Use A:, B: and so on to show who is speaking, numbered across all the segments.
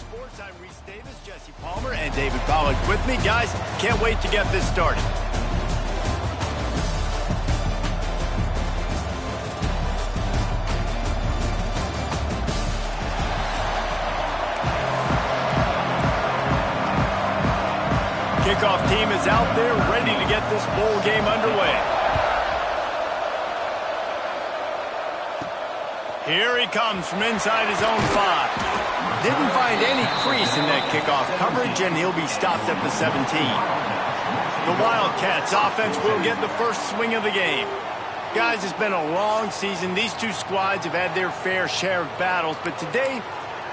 A: Sports. I'm Reese Davis, Jesse Palmer, and David Pollack with me. Guys, can't wait to get this started. Kickoff team is out there ready to get this bowl game underway. Here he comes from inside his own 5. Didn't find any crease in that kickoff coverage, and he'll be stopped at the 17. The Wildcats offense will get the first swing of the game. Guys, it's been a long season. These two squads have had their fair share of battles, but today,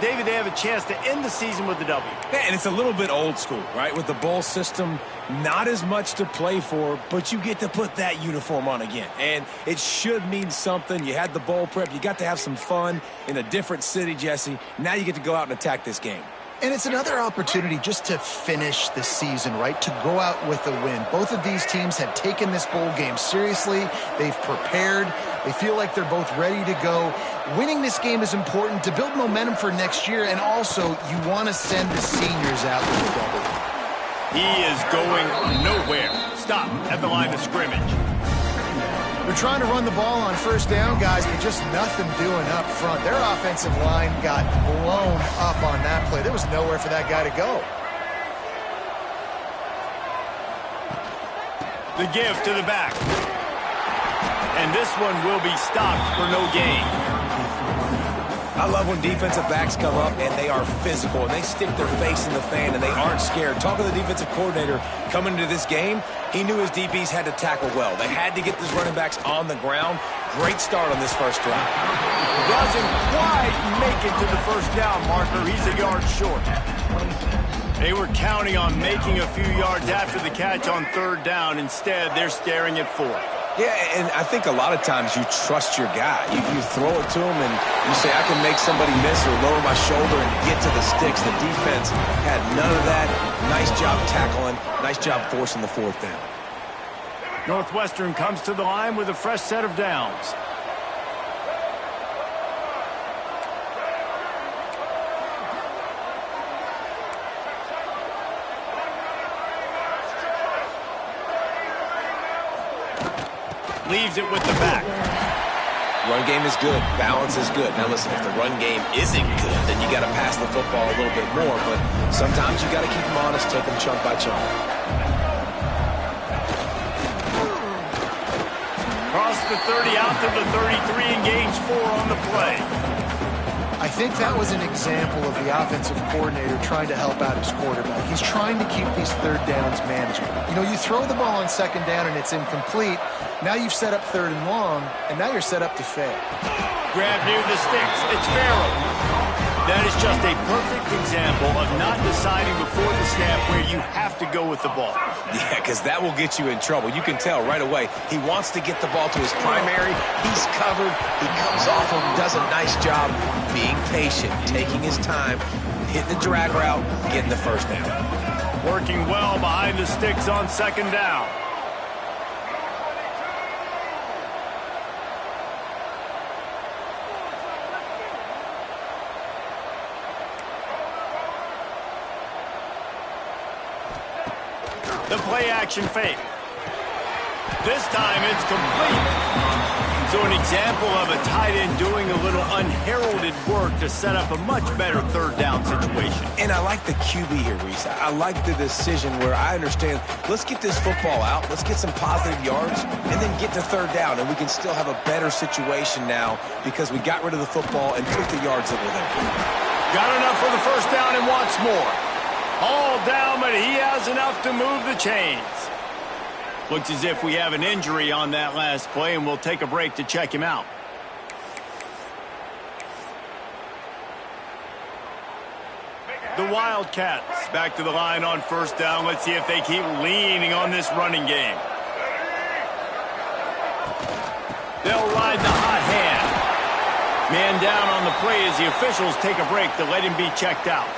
A: David, they have a chance to end the season with a W.
B: Yeah, and it's a little bit old school, right? With the bowl system, not as much to play for, but you get to put that uniform on again. And it should mean something. You had the bowl prep. You got to have some fun in a different city, Jesse. Now you get to go out and attack this game.
C: And it's another opportunity just to finish the season, right? To go out with a win. Both of these teams have taken this bowl game seriously. They've prepared. They feel like they're both ready to go. Winning this game is important to build momentum for next year, and also you want to send the seniors out with a W.
A: He is going nowhere. Stop at the line of scrimmage.
C: They're trying to run the ball on first down, guys, but just nothing doing up front. Their offensive line got blown up on that play. There was nowhere for that guy to go.
A: The give to the back. And this one will be stopped for no gain.
B: I love when defensive backs come up and they are physical and they stick their face in the fan and they aren't scared. Talking to the defensive coordinator coming into this game, he knew his DBs had to tackle well. They had to get these running backs on the ground. Great start on this first drive.
A: Doesn't quite make it to the first down marker. He's a yard short. They were counting on making a few yards after the catch on third down. Instead, they're staring at fourth.
B: Yeah, and I think a lot of times you trust your guy. You throw it to him and you say, I can make somebody miss or lower my shoulder and get to the sticks. The defense had none of that. Nice job tackling. Nice job forcing the fourth down.
A: Northwestern comes to the line with a fresh set of downs. Leaves it with the back.
B: Run game is good. Balance is good. Now listen, if the run game isn't good, then you got to pass the football a little bit more. But sometimes you got to keep them honest, take them chunk by chunk.
A: Cross the 30 out to the 33 and gains 4 on the play.
C: I think that was an example of the offensive coordinator trying to help out his quarterback. He's trying to keep these third downs manageable. You know, you throw the ball on second down and it's incomplete. Now you've set up third and long, and now you're set up to fail.
A: Grab near the sticks. It's Farrell. That is just a perfect example of not deciding before the snap where you have to go with the ball.
B: Yeah, because that will get you in trouble. You can tell right away he wants to get the ball to his primary. He's covered. He comes off him, does a nice job being patient, taking his time, hitting the drag route, getting the first down.
A: Working well behind the sticks on second down. The play-action fake. This time it's complete. So an example of a tight end doing a little unheralded work to set up a much better third down situation.
B: And I like the QB here, Reese. I like the decision where I understand, let's get this football out, let's get some positive yards, and then get to third down, and we can still have a better situation now because we got rid of the football and took the yards that were there.
A: Got enough for the first down and wants more. All down, but he has enough to move the chains. Looks as if we have an injury on that last play, and we'll take a break to check him out. The Wildcats back to the line on first down. Let's see if they keep leaning on this running game. They'll ride the hot hand. Man down on the play as the officials take a break to let him be checked out.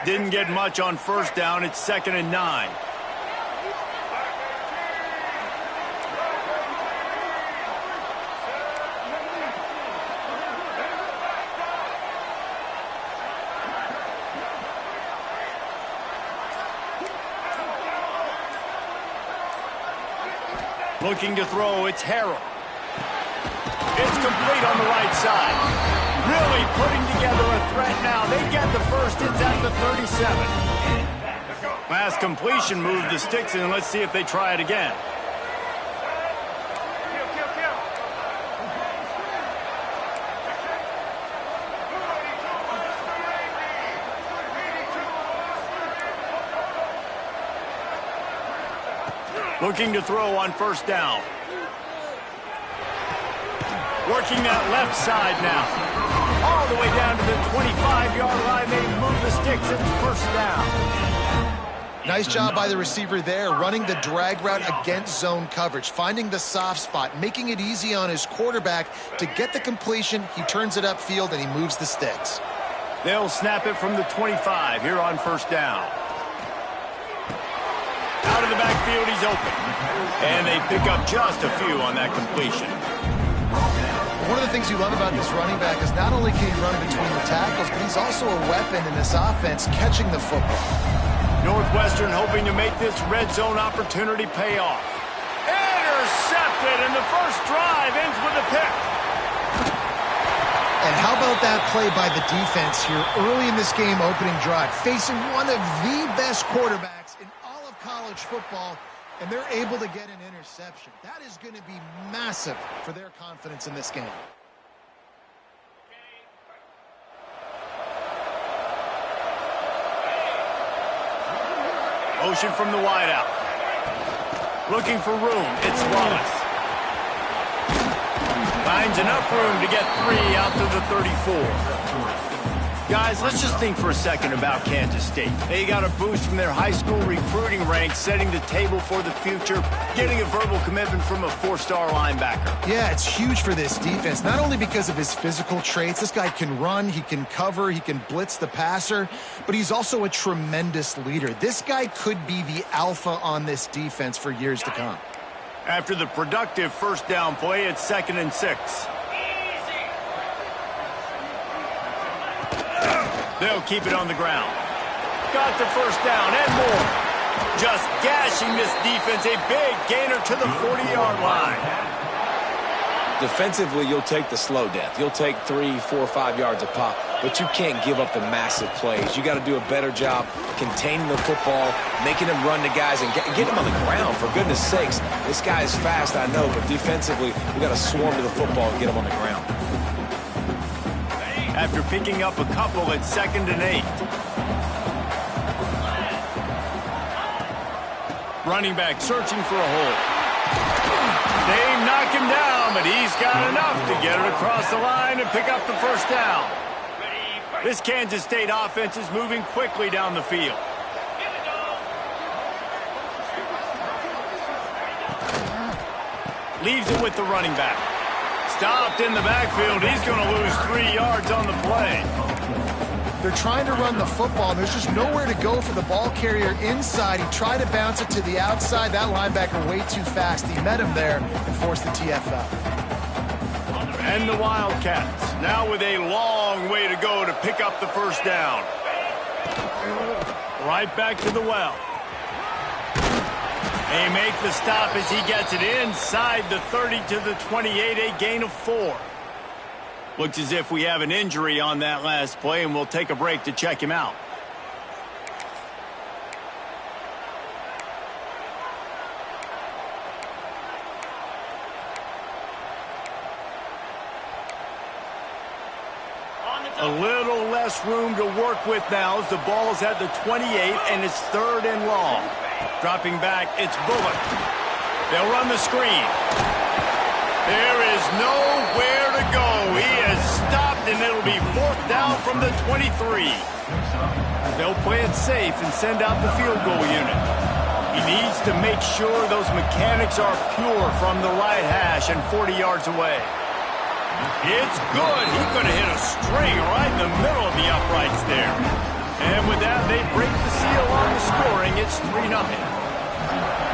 A: Didn't get much on first down. It's 2nd and 9. Looking to throw, it's Harrell. It's complete on the right side. Really putting together a threat now. They get the first. It's at the 37. Last completion moved the sticks in. Let's see if they try it again. Looking to throw on first down. Working that left side now. All the way down to the 25-yard line. They move the sticks. It's first down.
C: Nice job by the receiver there, running the drag route against zone coverage, finding the soft spot, making it easy on his quarterback to get the completion. He turns it upfield, and he moves the sticks.
A: They'll snap it from the 25 here on first down. Out of the backfield, he's open. And they pick up just a few on that completion.
C: One of the things you love about this running back is not only can he run between the tackles, but he's also a weapon in this offense catching the football.
A: Northwestern hoping to make this red zone opportunity pay off. Intercepted, and the first drive ends with a pick.
C: And how about that play by the defense here early in this game opening drive, facing one of the best quarterbacks in all of college football, and they're able to get an interception. That is going to be massive for their confidence in this game.
A: Motion from the wideout. Looking for room. It's Wallace. Finds enough room to get 3 out to the 34. Guys, let's just think for a second about Kansas State. They got a boost from their high school recruiting ranks, setting the table for the future, getting a verbal commitment from a 4-star linebacker.
C: Yeah, it's huge for this defense, not only because of his physical traits. This guy can run, he can cover, he can blitz the passer, but he's also a tremendous leader. This guy could be the alpha on this defense for years to come.
A: After the productive first down play, it's 2nd and 6. They'll keep it on the ground. Got the first down and more. Just gashing this defense. A big gainer to the 40-yard line.
B: Defensively, you'll take the slow death. You'll take 3, 4, 5 yards a pop, but you can't give up the massive plays. You got to do a better job containing the football, making him run to guys, and get him on the ground, for goodness sakes. This guy is fast, I know, but defensively, we got to swarm to the football and get him on the ground.
A: After picking up a couple, it's 2nd and 8. Running back searching for a hole. They knock him down, but he's got enough to get it across the line and pick up the first down. This Kansas State offense is moving quickly down the field. Leaves it with the running back. Stopped in the backfield. He's going to lose 3 yards on the play.
C: They're trying to run the football, and there's just nowhere to go for the ball carrier inside. He tried to bounce it to the outside. That linebacker way too fast. He met him there and forced the TFL.
A: And the Wildcats now with a long way to go to pick up the first down. Right back to the well. They make the stop as he gets it inside the 30 to the 28, a gain of 4. Looks as if we have an injury on that last play, and we'll take a break to check him out. A little less room to work with now as the ball's at the 28, and it's 3rd and long. Dropping back, it's Bullock. They'll run the screen. There is nowhere to go. He is stopped, and it'll be 4th down from the 23. They'll play it safe and send out the field goal unit. He needs to make sure those mechanics are pure from the right hash and 40 yards away. It's good. He's going to hit a string right in the middle of the uprights there. And with that, they break the seal on the scoring. It's 3-0.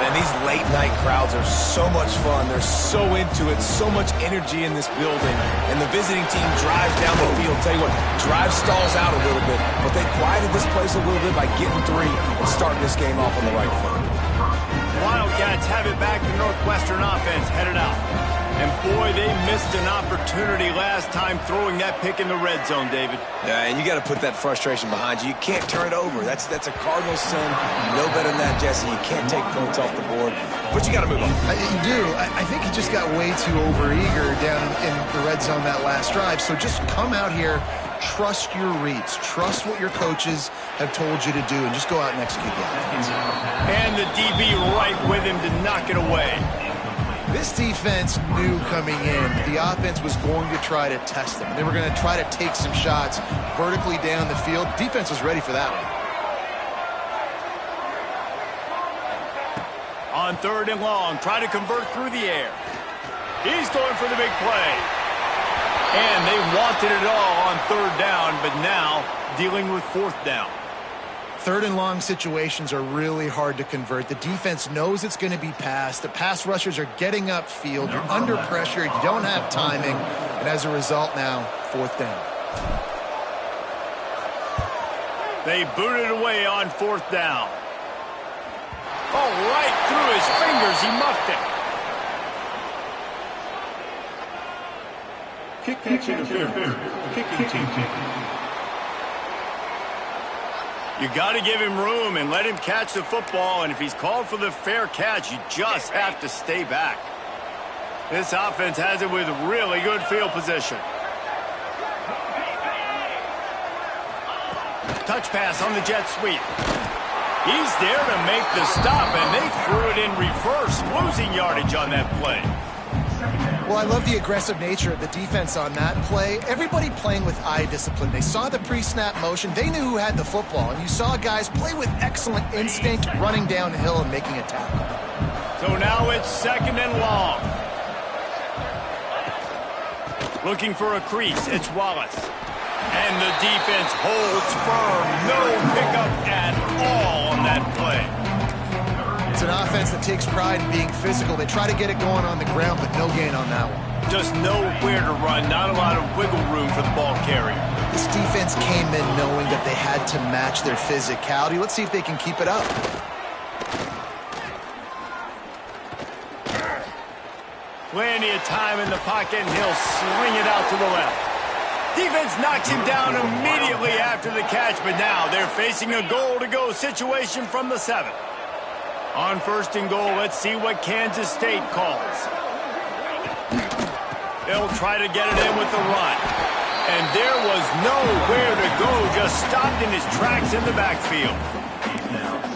B: Man, these late-night crowds are so much fun. They're so into it, so much energy in this building. And the visiting team drives down the field. Tell you what, drive stalls out a little bit, but they quieted this place a little bit by getting 3 and starting this game off on the right foot.
A: Wildcats have it back. The Northwestern offense headed out. And boy, they missed an opportunity last time throwing that pick in the red zone, David.
B: Yeah, and you got to put that frustration behind you. You can't turn it over. That's a Cardinal sin. You know better than that, Jesse. You can't take points off the board, but you got to move on.
C: You do. I think he just got way too overeager down in the red zone that last drive. So just come out here, trust your reads, trust what your coaches have told you to do, and just go out and execute that.
A: And the DB right with him to knock it away.
C: This defense knew coming in the offense was going to try to test them. They were going to try to take some shots vertically down the field. Defense was ready for that one.
A: On 3rd and long, try to convert through the air. He's going for the big play. And they wanted it all on 3rd down, but now dealing with 4th down.
C: 3rd and long situations are really hard to convert. The defense knows it's going to be passed. The pass rushers are getting upfield. You're under pressure. You don't have timing. And as a result now, 4th down.
A: They booted away on 4th down. Oh, right through his fingers. He muffed it.
D: Kick catch interference. Kicking team.
A: You got to give him room and let him catch the football, and if he's called for the fair catch, you just have to stay back. This offense has it with really good field position. Touch pass on the jet sweep. He's there to make the stop, and they threw it in reverse, losing yardage on that play.
C: Well, I love the aggressive nature of the defense on that play. Everybody playing with eye discipline. They saw the pre-snap motion. They knew who had the football. And you saw guys play with excellent instinct, running downhill and making a tackle.
A: So now it's 2nd and long. Looking for a crease. It's Wallace. And the defense holds firm. No pickup at all on that play.
C: It's an offense that takes pride in being physical. They try to get it going on the ground, but no gain on that one.
A: Just nowhere to run, not a lot of wiggle room for the ball carrier.
C: This defense came in knowing that they had to match their physicality. Let's see if they can keep it up.
A: Plenty of time in the pocket, and he'll swing it out to the left. Defense knocks him down immediately after the catch, but now they're facing a goal-to-go situation from the 7. On 1st and goal, let's see what Kansas State calls. They'll try to get it in with the run. And there was nowhere to go, just stopped in his tracks in the backfield.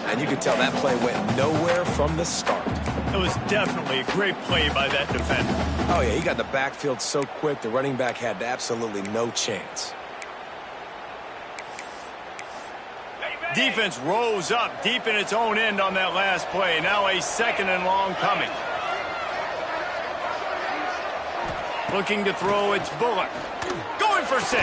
B: And you could tell that play went nowhere from the start.
A: It was definitely a great play by that defender.
B: Oh, yeah, he got in the backfield so quick, the running back had absolutely no chance.
A: Defense rose up deep in its own end on that last play. Now a 2nd and long coming. Looking to throw, it's Bullock. Going for 6.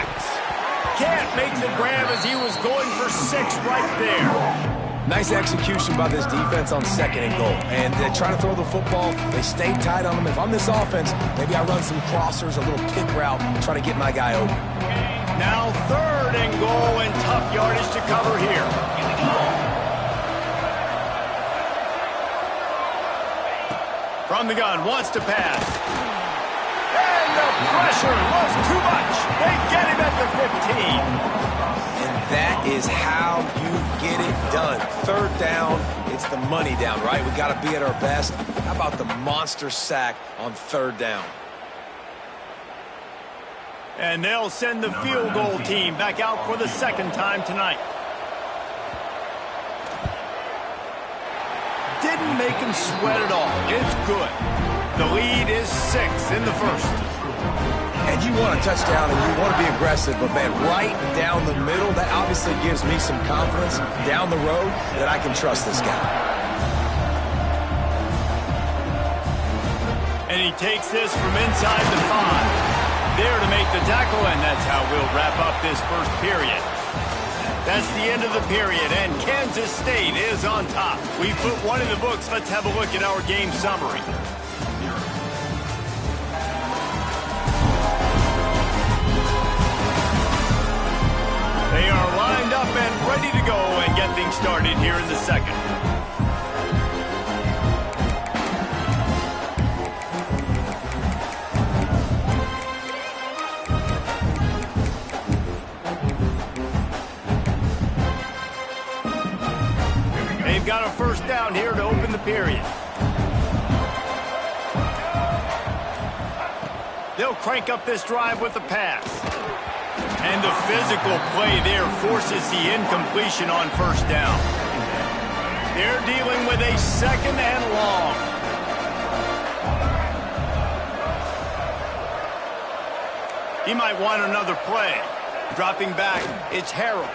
A: Can't make the grab as he was going for 6 right there.
B: Nice execution by this defense on 2nd and goal. And they try to throw the football. They stay tight on them. If I'm this offense, maybe I run some crossers, a little kick route, try to get my guy open.
A: Now 3rd and goal and tough yardage to cover here. From the gun, wants to pass. And the pressure was too much. They get him at the 15.
B: And that is how you get it done. 3rd down, it's the money down, right? We got to be at our best. How about the monster sack on 3rd down?
A: And they'll send the field goal team back out for the 2nd time tonight. Didn't make him sweat at all. It's good. The lead is 6 in the 1st.
B: And you want a touchdown and you want to be aggressive, but man, right down the middle, that obviously gives me some confidence down the road that I can trust this guy.
A: And he takes this from inside the 5. There to make the tackle, and that's how we'll wrap up this 1st period. That's the end of the period, and Kansas State is on top. We've put one in the books. Let's have a look at our game summary. They are lined up and ready to go and get things started here in the second. They've got a first down here to open the period. They'll crank up this drive with the pass. And the physical play there forces the incompletion on first down. They're dealing with a second and long. He might want another play. Dropping back, it's Harrell.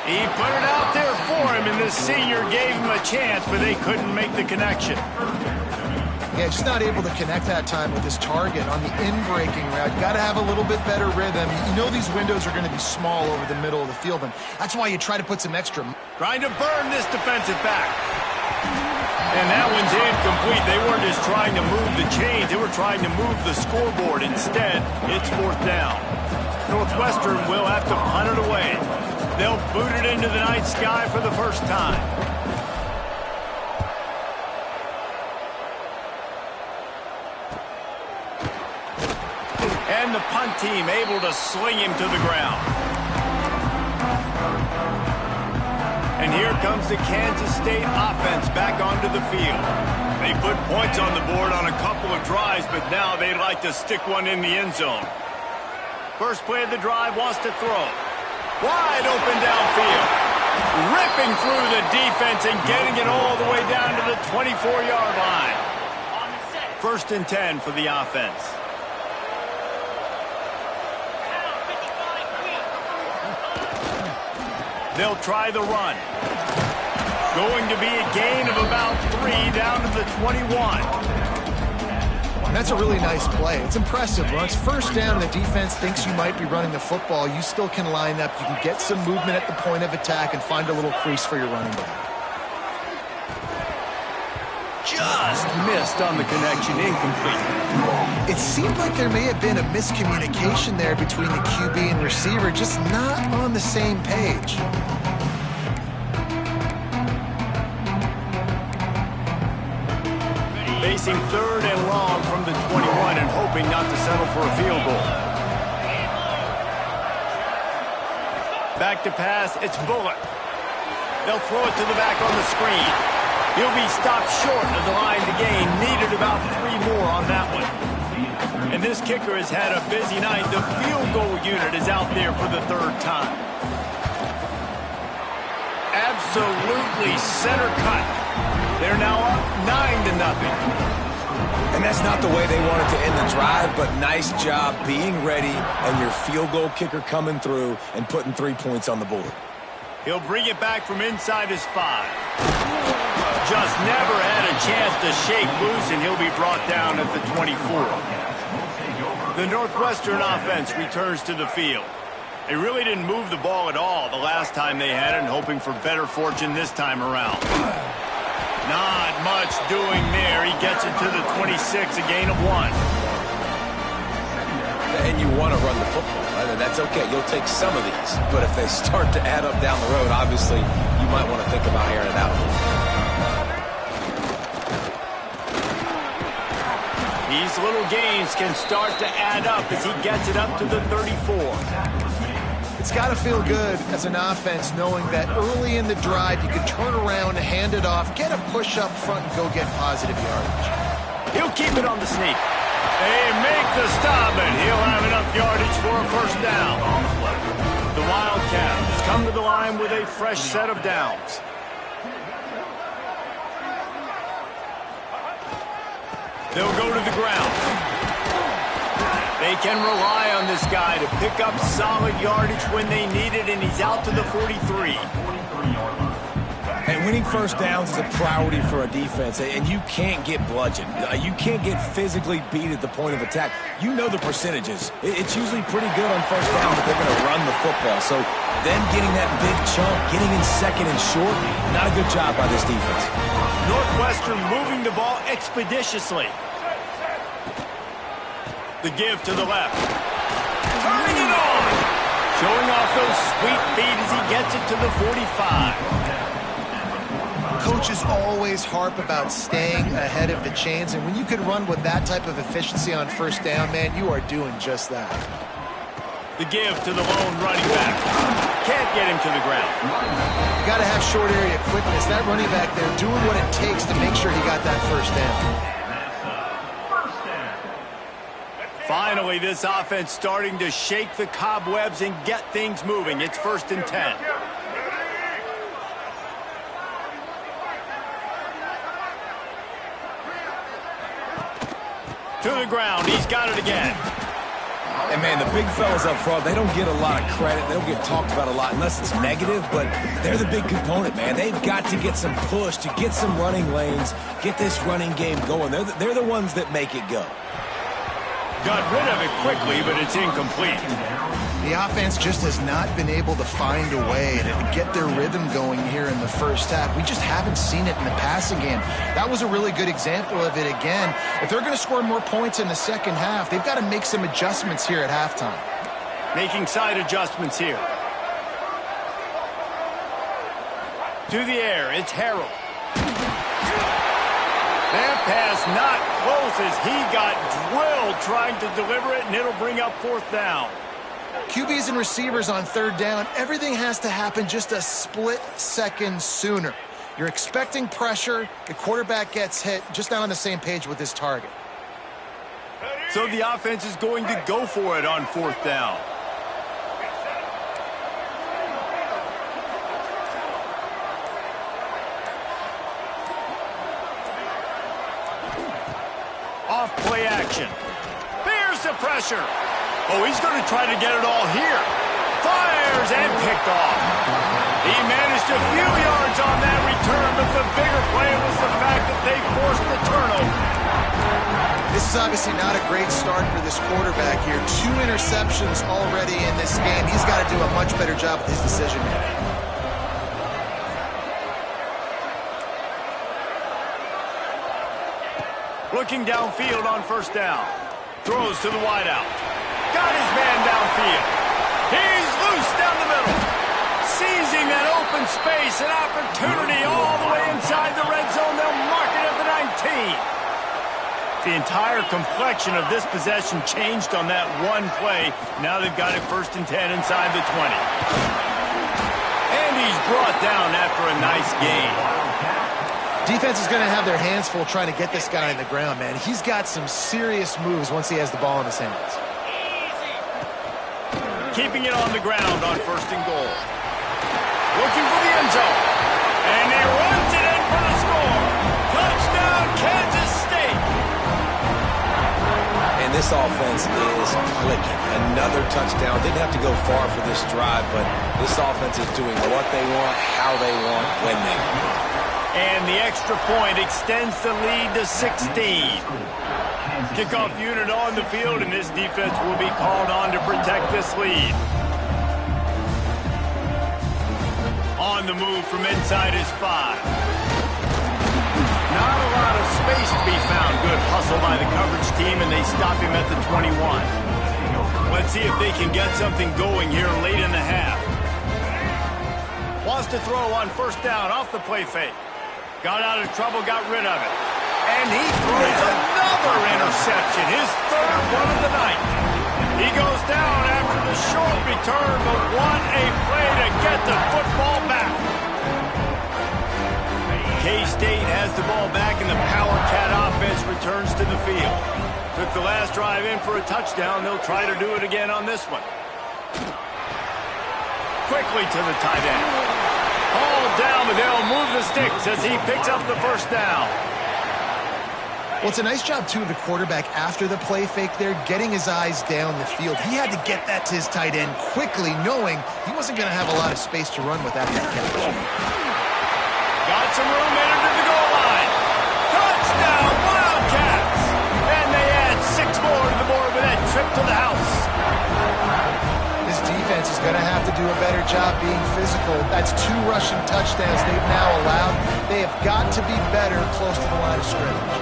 A: He put it out there for him, and the senior gave him a chance, but they couldn't make the connection.
C: Yeah, just not able to connect that time with his target on the in-breaking route. You got to have a little bit better rhythm. You know these windows are going to be small over the middle of the field, and that's why you try to put some extra.
A: Trying to burn this defensive back. And that one's incomplete. They weren't just trying to move the chains. They were trying to move the scoreboard. Instead, it's fourth down. Northwestern will have to punt it away. They'll boot it into the night sky for the first time. And the punt team able to sling him to the ground. And here comes the Kansas State offense back onto the field. They put points on the board on a couple of drives, but now they'd like to stick one in the end zone. First play of the drive, wants to throw. Wide open downfield. Ripping through the defense and getting it all the way down to the 24-yard line. First and 10 for the offense. They'll try the run. Going to be a gain of about 3 down to the 21.
C: And that's a really nice play. It's impressive. When it's first down and the defense thinks you might be running the football, you still can line up. You can get some movement at the point of attack and find a little crease for your running back.
A: Just missed on the connection, incomplete.
C: It seemed like there may have been a miscommunication there between the QB and receiver, just not on the same page.
A: Facing third and long from the 21 and hoping not to settle for a field goal. Back to pass, it's Bullock. They'll throw it to the back on the screen. He'll be stopped short of the line to gain. Needed about 3 more on that one. And this kicker has had a busy night. The field goal unit is out there for the third time. Absolutely center cut. They're now up 9-0.
B: And that's not the way they wanted to end the drive, but nice job being ready and your field goal kicker coming through and putting 3 points on the board.
A: He'll bring it back from inside his 5. Just never had a chance to shake loose, and he'll be brought down at the 24. The Northwestern offense returns to the field. They really didn't move the ball at all the last time they had it, and hoping for better fortune this time around. Not much doing there. He gets it to the 26, a gain of 1.
B: And you want to run the football, right? And that's okay. You'll take some of these. But if they start to add up down the road, obviously, you might want to think about airing it out.
A: These little gains can start to add up as he gets it up to the 34.
C: It's got to feel good as an offense knowing that early in the drive you can turn around, hand it off, get a push up front, and go get positive yardage.
A: He'll keep it on the sneak. They make the stop, and he'll have enough yardage for a first down. The Wildcats come to the line with a fresh set of downs. They'll go to the ground. They can rely on this guy to pick up solid yardage when they need it, and he's out to the 43.
B: And winning first downs is a priority for a defense, and you can't get bludgeoned. You can't get physically beat at the point of attack. You know the percentages. It's usually pretty good on first down, but they're going to run the football. So them getting that big chunk, getting in second and short, not a good job by this defense.
A: Northwestern moving the ball expeditiously. The give to the left. Turning it on! Showing off those sweet feet as he gets it to the 45.
C: Coaches always harp about staying ahead of the chains, and when you can run with that type of efficiency on first down, man, you are doing just that.
A: The give to the lone running back. Can't get him to the ground.
C: You got to have short area quickness. That running back there doing what it takes to make sure he got that first down.
A: Finally, this offense starting to shake the cobwebs and get things moving. It's 1st and 10. To the ground. He's got it again.
B: And, man, the big fellas up front, they don't get a lot of credit. They don't get talked about a lot unless it's negative, but they're the big component, man. They've got to get some push, to get some running lanes, get this running game going. They're the ones that make it go.
A: Got rid of it quickly, but it's incomplete.
C: The offense just has not been able to find a way to get their rhythm going here in the first half. We just haven't seen it in the passing game. That was a really good example of it again. If they're going to score more points in the second half, they've got to make some adjustments here at halftime.
A: Making side adjustments here. To the air, it's Harrell. That pass not close as he got drilled trying to deliver it, and it'll bring up 4th down.
C: QBs and receivers on 3rd down, everything has to happen just a split second sooner. You're expecting pressure, the quarterback gets hit, just not on the same page with his target.
A: So the offense is going to go for it on 4th down. Off play action. There's the pressure. Oh, he's going to try to get it all here. Fires and picked off. He managed a few yards on that return, but the bigger play was the fact that they forced the turnover.
C: This is obviously not a great start for this quarterback here. 2 interceptions already in this game. He's got to do a much better job with his decision making.
A: Looking downfield on 1st down. Throws to the wideout. Got his man downfield. He's loose down the middle. Seizing that open space, an opportunity all the way inside the red zone. They'll mark it at the 19. The entire complexion of this possession changed on that one play. Now they've got it 1st and 10 inside the 20. And he's brought down after a nice gain.
C: Defense is going to have their hands full trying to get this guy in the ground, man. He's got some serious moves once he has the ball in his hands.
A: Keeping it on the ground on 1st and goal. Looking for the end zone. And he runs it in for the score. Touchdown, Kansas State.
B: And this offense is clicking. Another touchdown. Didn't have to go far for this drive, but this offense is doing what they want, how they want, when they want.
A: And the extra point extends the lead to 16. Kickoff unit on the field, and this defense will be called on to protect this lead. On the move from inside his 5. Not a lot of space to be found. Good hustle by the coverage team, and they stop him at the 21. Let's see if they can get something going here late in the half. Wants to throw on 1st down off the play fake. Got out of trouble, got rid of it. And he throws another interception, his 3rd one of the night. He goes down after the short return, but what a play to get the football back. K-State has the ball back, and the Power Cat offense returns to the field. Took the last drive in for a touchdown. They'll try to do it again on this one. Quickly to the tight end. All down, but they'll move the sticks as he picks up the 1st down.
C: Well, it's a nice job, too, of the quarterback after the play fake there, getting his eyes down the field. He had to get that to his tight end quickly, knowing he wasn't going to have a lot of space to run with that catch.
A: Got some room in to the goal line. Touchdown, Wildcats! And they add 6 more to the board with that trip to the house.
C: This defense is going to have to do a better job being physical. That's 2 rushing touchdowns they've now allowed. They have got to be better close to the line of scrimmage.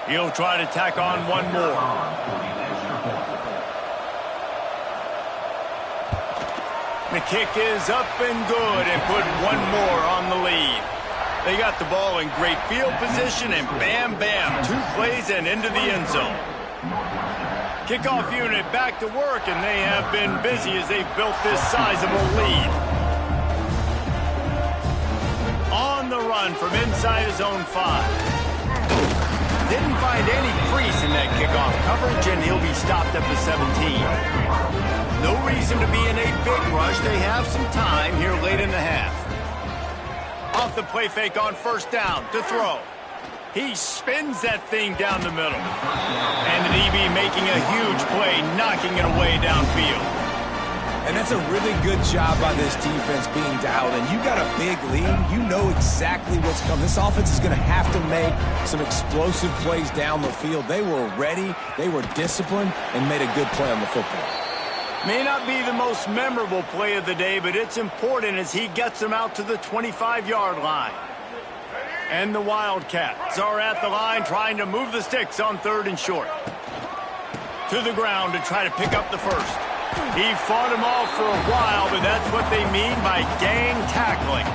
A: He'll try to tack on one more. The kick is up and good and put one more on the lead. They got the ball in great field position and bam, bam, 2 plays and into the end zone. Kickoff unit back to work, and they have been busy as they've built this sizable lead. On the run from inside his own 5. Didn't find any crease in that kickoff coverage, and he'll be stopped at the 17. No reason to be in a big rush. They have some time here late in the half. Off the play fake on first down to throw. He spins that thing down the middle. And the DB making a huge play, knocking it away downfield.
B: And that's a really good job by this defense being dialed in. You got a big lead. You know exactly what's coming. This offense is going to have to make some explosive plays down the field. They were ready, they were disciplined, and made a good play on the football.
A: May not be the most memorable play of the day, but it's important as he gets them out to the 25-yard line. And the Wildcats are at the line trying to move the sticks on 3rd and short. To the ground to try to pick up the first. He fought him off for a while, but that's what they mean by gang tackling.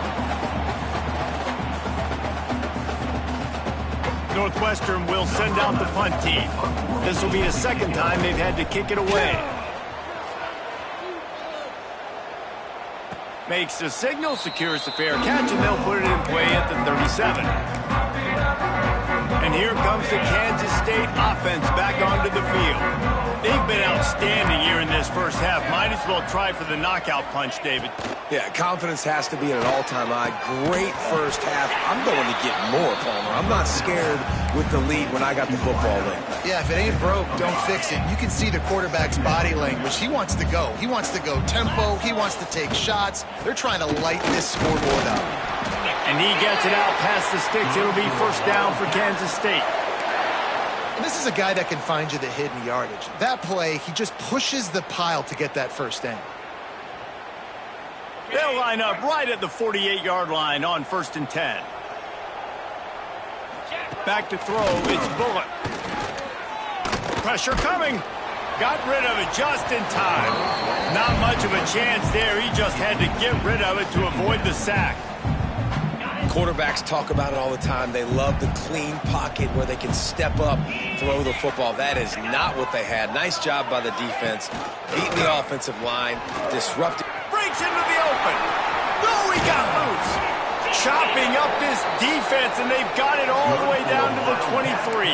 A: Northwestern will send out the punt team. This will be the 2nd time they've had to kick it away. Makes the signal, secures the fair catch, and they'll put it in play at the 37. And here comes the Kansas State offense back onto the field. They've been outstanding here in this first half. Might as well try for the knockout punch, David.
B: Yeah, confidence has to be at an all-time high. Great first half. I'm going to get more, Palmer. I'm not scared with the lead when I got the football in.
C: Yeah, if it ain't broke, don't fix it. You can see the quarterback's body language. He wants to go. He wants to go tempo. He wants to take shots. They're trying to light this scoreboard up.
A: And he gets it out past the sticks. It'll be first down for Kansas State.
C: And this is a guy that can find you the hidden yardage. That play, he just pushes the pile to get that first down.
A: They'll line up right at the 48-yard line on 1st and 10. Back to throw, it's Bullock. Pressure coming. Got rid of it just in time. Not much of a chance there. He just had to get rid of it to avoid the sack.
B: Quarterbacks talk about it all the time. They love the clean pocket where they can step up, throw the football. That is not what they had. Nice job by the defense. Beating the offensive line. Disrupting.
A: Breaks into the open. Oh, he got loose. Chopping up this defense, and they've got it all the way down to the 23.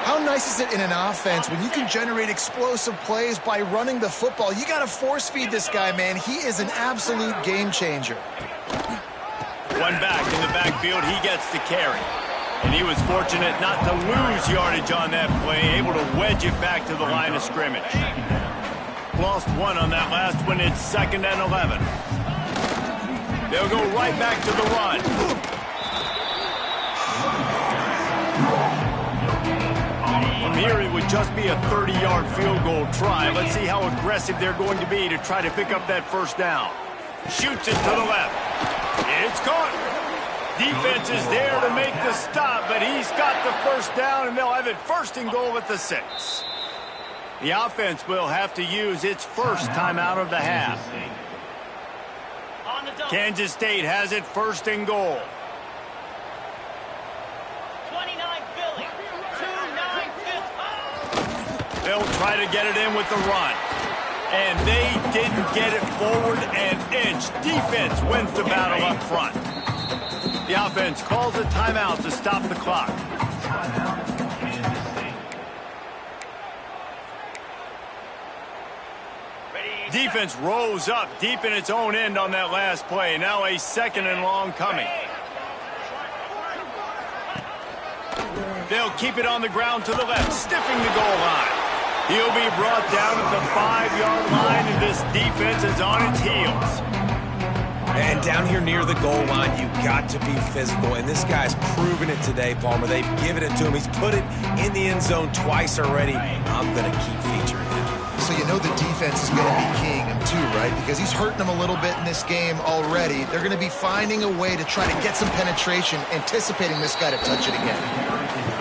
C: How nice is it in an offense when you can generate explosive plays by running the football? You got to force feed this guy, man. He is an absolute game changer.
A: One back in the backfield, he gets the carry. And he was fortunate not to lose yardage on that play, able to wedge it back to the line of scrimmage. Lost 1 on that last one. It's 2nd and 11. They'll go right back to the run. From here, it would just be a 30-yard field goal try. Let's see how aggressive they're going to be to try to pick up that first down. Shoots it to the left. It's caught. Defense is there to make the stop, but he's got the first down, and they'll have it 1st and goal at the 6. The offense will have to use its first timeout of the half. Kansas State has it 1st and goal.
E: 29 Philly, 2-9
A: They'll try to get it in with the run. And they didn't get it forward an inch. Defense wins the battle up front. The offense calls a timeout to stop the clock. Defense rose up deep in its own end on that last play. Now a 2nd and long coming. They'll keep it on the ground to the left, stiffing the goal line. He'll be brought down at the 5-yard line, and this defense is on its heels.
B: And down here near the goal line, you got to be physical. And this guy's proven it today, Palmer. They've given it to him. He's put it in the end zone twice already. I'm going to keep featuring him.
C: So you know the defense is going to be keying him too, right? Because he's hurting them a little bit in this game already. They're going to be finding a way to try to get some penetration, anticipating this guy to touch it again.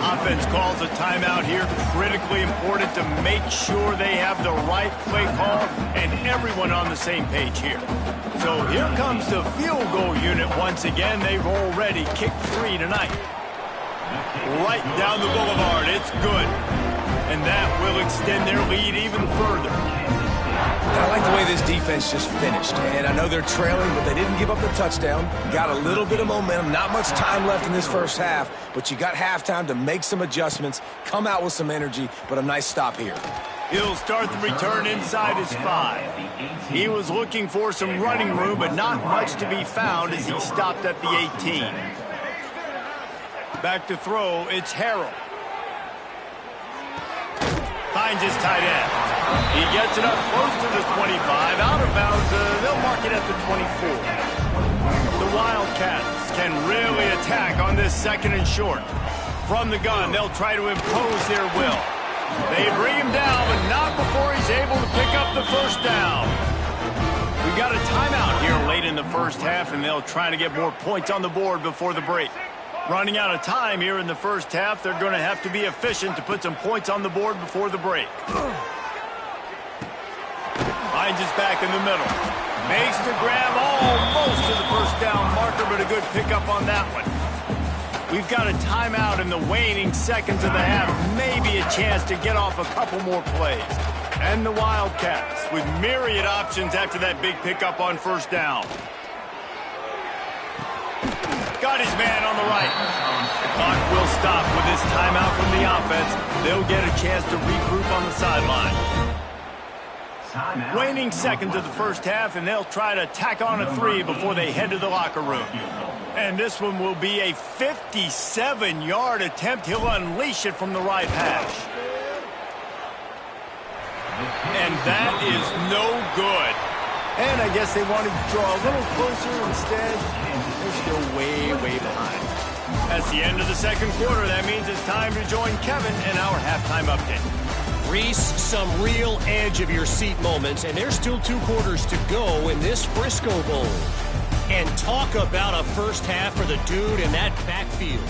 A: Offense calls a timeout here. Critically important to make sure they have the right play call and everyone on the same page here. So here comes the field goal unit once again. They've already kicked 3 tonight. Right down the boulevard. It's good. And that will extend their lead even further.
B: And I like the way this defense just finished. And I know they're trailing, but they didn't give up the touchdown. Got a little bit of momentum. Not much time left in this first half, but you got halftime to make some adjustments, come out with some energy, but a nice stop here.
A: He'll start the return inside his 5. He was looking for some running room, but not much to be found as he stopped at the 18. Back to throw, it's Harrell. Finds his tight end. He gets it up close to the 25. Out of bounds, they'll mark it at the 24. The Wildcats can really attack on this 2nd and short. From the gun, they'll try to impose their will. They bring him down, but not before he's able to pick up the first down. We've got a timeout here late in the first half, and they'll try to get more points on the board before the break. Running out of time here in the first half, they're going to have to be efficient to put some points on the board before the break. Finds his back in the middle. Makes the grab almost to the first down marker, but a good pickup on that one. We've got a timeout in the waning seconds of the half. Maybe a chance to get off a couple more plays. And the Wildcats with myriad options after that big pickup on first down. Got his man on the right. The clock will stop with this timeout from the offense. They'll get a chance to regroup on the sideline. Waning seconds of the first half, and they'll try to tack on a 3 before they head to the locker room. And this one will be a 57-yard attempt. He'll unleash it from the right hash. And that is no good. And I guess they wanted to draw a little closer instead. They're still way, way behind. That's the end of the second quarter. That means it's time to join Kevin in our halftime update.
F: Reese, some real edge-of-your-seat moments, and there's still 2 quarters to go in this Frisco Bowl. And talk about a first half for the dude in that backfield.